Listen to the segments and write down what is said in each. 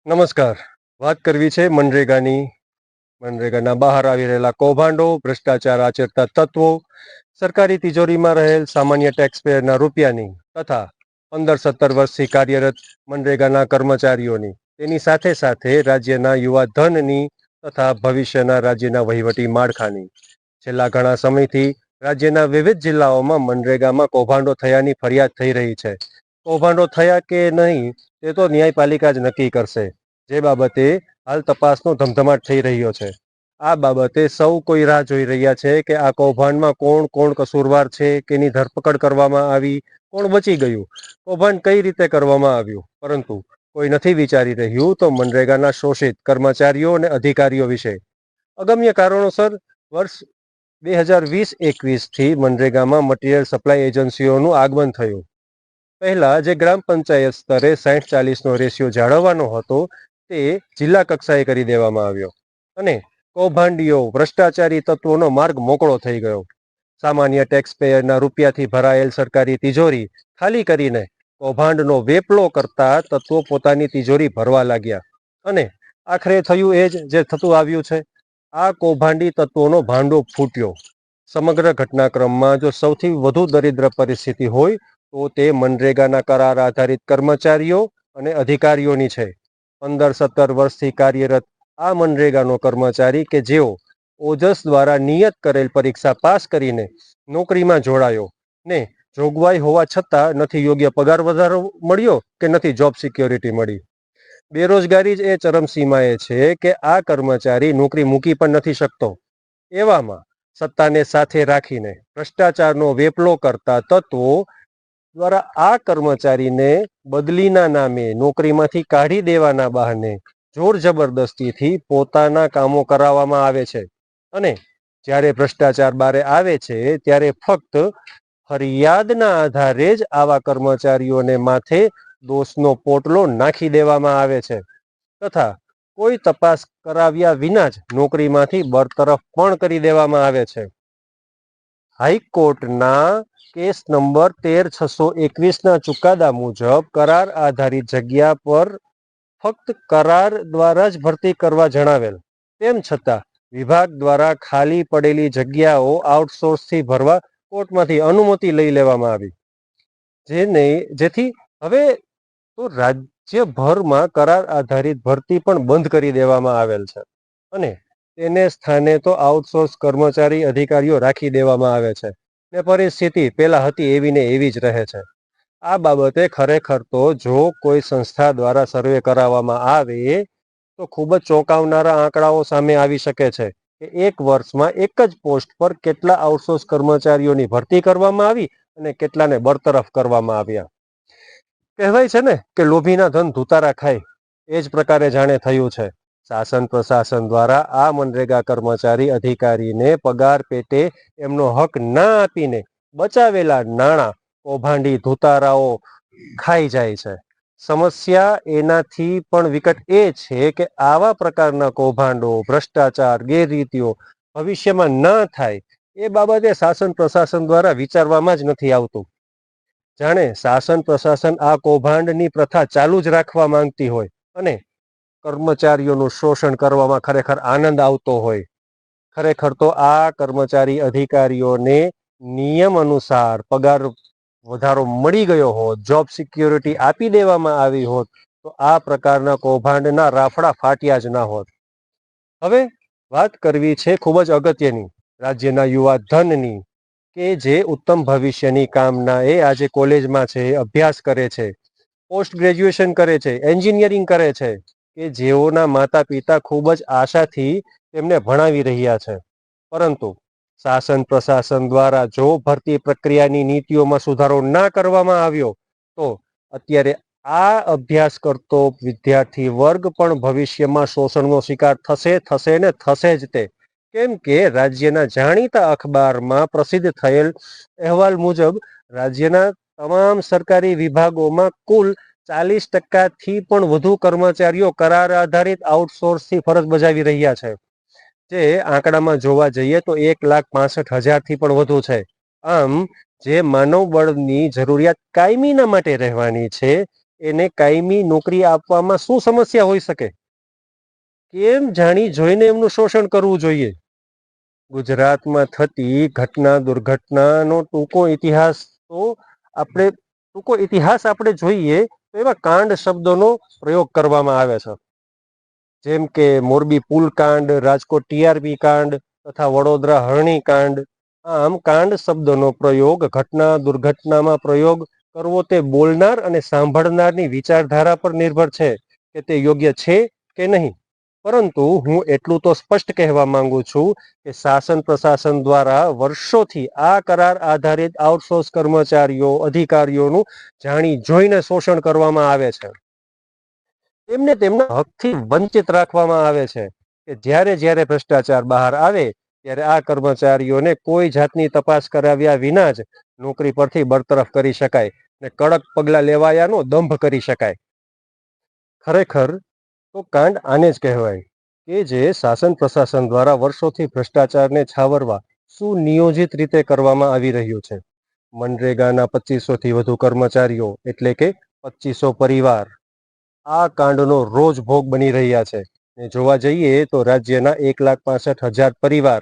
નમસ્કાર. વાત કરવી છે મનરેગાની. મનરેગાના બહાર આવી રહેલા કૌભાંડો, ભ્રષ્ટાચાર આચરતા તત્વો, સરકારી તિજોરીમાં રહેલ સામાન્ય ટેક્સપેયરના રૂપિયાની તથા 15-17 વર્ષથી કાર્યરત મનરેગાના કર્મચારીઓની, તેની સાથે સાથે રાજ્યના યુવા ધનની તથા ભવિષ્યના રાજ્યના વહીવટી માળખાની. છેલ્લા ઘણા સમયથી રાજ્યના વિવિધ જિલ્લાઓમાં મનરેગામાં કૌભાંડો થયાની ફરિયાદ થઈ રહી છે. કૌભાંડો થયા કે નહીં તે તો ન્યાયપાલિકા જ નક્કી કરશે, જે બાબતે હાલ તપાસનો ધમધમાટ થઈ રહ્યો છે. આ બાબતે સૌ કોઈ રાહ જોઈ રહ્યા છે કે આ કૌભાંડમાં કોણ કોણ કસૂરવાર છે, કેની ધરપકડ કરવામાં આવી, કોણ બચી ગયું, કૌભાંડ કઈ રીતે કરવામાં આવ્યું. પરંતુ કોઈ નથી વિચારી રહ્યું તો મનરેગાના શોષિત કર્મચારીઓ અને અધિકારીઓ વિશે. અગમ્ય કારણોસર વર્ષ 2020-21થી મનરેગામાં મટીરીયલ સપ્લાય એજન્સીઓનું આગમન થયું. પહેલા જે ગ્રામ પંચાયત સ્તરે 60-40નો રેશિયો જાળવવાનો હતો તે જિલ્લા કક્ષાએ કરી દેવામાં આવ્યો અને કૌભાંડીઓ, ભ્રષ્ટાચારી તત્વોનો માર્ગ મોકળો થઈ ગયો. સામાન્ય ટેક્સપેયરના રૂપિયાથી ભરાયેલ સરકારી તિજોરી ખાલી કરીને કૌભાંડનો વેપલો કરતા તત્વો પોતાની તિજોરી ભરવા લાગ્યા અને આખરે થયું એ જ જે થતું આવ્યું છે. આ કૌભાંડી તત્વોનો ભાંડો ફૂટ્યો. સમગ્ર ઘટનાક્રમમાં જો સૌથી વધુ દરિદ્ર પરિસ્થિતિ હોય તો તે મનરેગાના કરાર આધારિત કર્મચારીઓ અને અધિકારીઓની છે. 15-17 વર્ષથી કાર્યરત આ મનરેગાનો કર્મચારી કે જેઓ ઓજસ દ્વારા નિયત કરેલ પરીક્ષા પાસ કરીને નોકરીમાં જોડાયો ને જોગવાઈ હોવા છતાં નથી યોગ્ય પગાર વધારો મળ્યો કે નથી જોબ સિક્યોરિટી મળી. બેરોજગારી જ એ ચરમસીમાએ છે કે આ કર્મચારી નોકરી મૂકી પણ નથી શકતો. એવામાં સત્તાને સાથે રાખીને ભ્રષ્ટાચારનો વેપલો કરતા તત્વો દ્વારા આ કર્મચારીને બદલીના નામે નોકરીમાંથી કાઢી દેવાના બહાને જોર જબરદસ્તીથી પોતાના કામો કરાવવામાં આવે છે અને જ્યારે ભ્રષ્ટાચાર બારે આવે છે ત્યારે ફક્ત ફરિયાદના આધારે જ આવા કર્મચારીઓને માથે દોષનો પોટલો નાખી દેવામાં આવે છે તથા કોઈ તપાસ કરાવ્યા વિના જ નોકરીમાંથી બરતરફ પણ કરી દેવામાં આવે છે. હાઈકોર્ટના કેસ નંબર 13-621ના ચુકાદા મુજબ કરાર આધારિત જગ્યા પર ફક્ત કરાર દ્વારા જ ભરતી કરવા જણાવેલ, તેમ છતાં વિભાગ દ્વારા ખાલી પડેલી જગ્યાઓ આઉટસોર્સથી ભરવા કોર્ટમાંથી અનુમતિ લઈ લેવામાં આવી, જેથી હવે તો રાજ્યભરમાં કરાર આધારિત ભરતી પણ બંધ કરી દેવામાં આવેલ છે અને તેને સ્થાને તો આઉટસોર્સ કર્મચારી અધિકારીઓ રાખી દેવામાં આવે છે ને પરિસ્થિતિ પેલા હતી એવી ને એવી જ રહે છે. આ બાબતે ખરેખર તો જો કોઈ સંસ્થા દ્વારા સર્વે કરાવવામાં આવે તો ખૂબ જ ચોંકાવનારા આંકડાઓ સામે આવી શકે છે કે એક વર્ષમાં એક જ પોસ્ટ પર કેટલા આઉટસોર્સ કર્મચારીઓની ભરતી કરવામાં આવી અને કેટલાને બરતરફ કરવામાં આવ્યા. કહેવાય છે ને કે લોભીના ધન ધુતારા ખાય, એ જ પ્રકારે જાણે થયું છે. શાસન પ્રશાસન દ્વારા આ મનરેગા કર્મચારી અધિકારીને પગાર પેટે એમનો હક ના આપીને બચાવેલા નાણાં કૌભાંડી ધુતારાઓ ખાઈ જાય છે. સમસ્યા એનાથી પણ વિકટ એ છે કે આવા પ્રકારના કૌભાંડો, ભ્રષ્ટાચાર, ગેરરીતિઓ ભવિષ્યમાં ન થાય એ બાબતે શાસન પ્રશાસન દ્વારા વિચારવામાં જ નથી આવતું. જાણે શાસન પ્રશાસન આ કૌભાંડની પ્રથા ચાલુ જ રાખવા માંગતી હોય અને કર્મચારીઓનું શોષણ કરવામાં ખરેખર આનંદ આવતો હોય. ખરેખર તો આ કર્મચારી અધિકારીઓને નિયમ અનુસાર પગાર વધારો મળી ગયો હોત, જોબ સિક્યોરિટી આપી દેવામાં આવી હોત તો આ પ્રકારના કૌભાંડના રાફડા ફાટ્યા જ ના હોત. હવે વાત કરવી છે ખૂબ જ અગત્યની રાજ્યના યુવા ધનની, કે જે ઉત્તમ ભવિષ્યની કામનાએ આજે કોલેજમાં છે, અભ્યાસ કરે છે, પોસ્ટ ગ્રેજ્યુએશન કરે છે, એન્જિનિયરિંગ કરે છે, કે જેઓના માતા પિતા ખૂબ જ આશાથી તેમને ભણાવી રહ્યા છે. પરંતુ શાસન પ્રશાસન દ્વારા જો ભરતી પ્રક્રિયાની નીતિઓમાં સુધારો ના કરવામાં આવ્યો તો અત્યારે આ અભ્યાસ કરતો વિદ્યાર્થી વર્ગ પણ ભવિષ્યમાં શોષણનો શિકાર થશે ને થશે જ તે. કેમ કે રાજ્યના જાણીતા અખબારમાં પ્રસિદ્ધ થયેલ અહેવાલ મુજબ રાજ્યના તમામ સરકારી વિભાગોમાં કુલ 40%થી પણ વધુ કર્મચારીઓ કરાર આધારિત આઉટસોર્સથી ફરજ બજાવી રહ્યા છે, જે આંકડામાં જોવા જઈએ તો 1,65,000થી પણ વધુ છે. આમ જે માનવબળની જરૂરિયાત કાયમીના માટે રહેવાની છે એને કાયમી નોકરી આપવામાં શું સમસ્યા હોઈ શકે? કેમ જાણી જોઈને એમનું શોષણ કરવું જોઈએ? ગુજરાતમાં થતી ઘટના દુર્ઘટનાનો ટૂંકો ઇતિહાસ આપણે જોઈએ તો એવા કાંડ શબ્દોનો પ્રયોગ કરવામાં આવે છે. જેમ કે મોરબી પુલ કાંડ, રાજકોટ ટીઆરપી કાંડ તથા વડોદરા હરણી કાંડ. આમ કાંડ શબ્દનો પ્રયોગ ઘટના દુર્ઘટનામાં પ્રયોગ કરવો તે બોલનાર અને સાંભળનારની વિચારધારા પર નિર્ભર છે કે તે યોગ્ય છે કે નહીં. પરંતુ હું એટલું તો સ્પષ્ટ કહેવા માંગુ છું કે શાસન પ્રશાસન દ્વારા વર્ષોથી આ કરાર આધારિત આઉટસોર્સ કર્મચારીઓ અધિકારીઓનું જાણી જોઈને શોષણ કરવામાં આવે છે. તેમને તેમના હકથી વંચિત રાખવામાં આવે છે કે જ્યારે ભ્રષ્ટાચાર બહાર આવે ત્યારે આ કર્મચારીઓને કોઈ જાતની તપાસ કરાવ્યા વિના જ નોકરી પરથી બરતરફ કરી શકાય ને કડક પગલાં લેવાયાનો દંભ કરી શકાય. ખરેખર તો કાંડ આને જ કહેવાય કે જે શાસન પ્રશાસન દ્વારા વર્ષોથી ભ્રષ્ટાચારને છાવરવા સુનિયોજિત રીતે કરવામાં આવી રહ્યું છે. મનરેગાના 2500થી વધુ કર્મચારીઓ એટલે કે 2500 પરિવાર આ કાંડનો રોજ ભોગ બની રહ્યા છે. ને જોવા જઈએ તો રાજ્યના 1,65,000 પરિવાર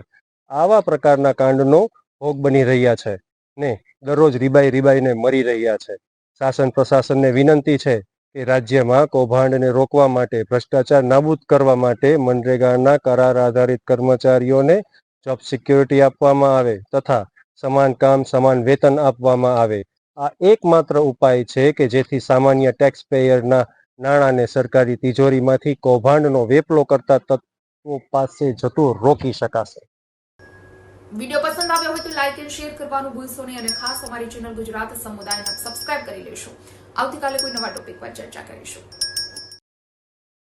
આવા પ્રકારના કાંડનો ભોગ બની રહ્યા છે ને દરરોજ રીબાઈને મરી રહ્યા છે. શાસન પ્રશાસનને વિનંતી છે કે રાજ્યમાં કૌભાંડને રોકવા માટે, ભ્રષ્ટાચાર નાબૂદ કરવા માટે મનરેગાના કરાર આધારિત કર્મચારીઓને જોબ સિક્યોરિટી આપવામાં આવે તથા સમાન કામ સમાન વેતન આપવામાં આવે. આ એકમાત્ર ઉપાય છે કે જેથી સામાન્ય ટેક્સ પેયરના નાણાંને સરકારી તિજોરીમાંથી કૌભાંડનો વેપલો કરતા તત્વો પાસે જતું રોકી શકાશે. વિડીયો પસંદ આવ્યો હોય તો લાઈક અને શેર કરવાનું ભૂલશો નહીં અને ખાસ અમારી ચેનલ ગુજરાત સમુદાયને સબસ્ક્રાઇબ કરી લેશો. આવતીકાલે કોઈ નવા ટોપિક પર ચર્ચા કરીશું.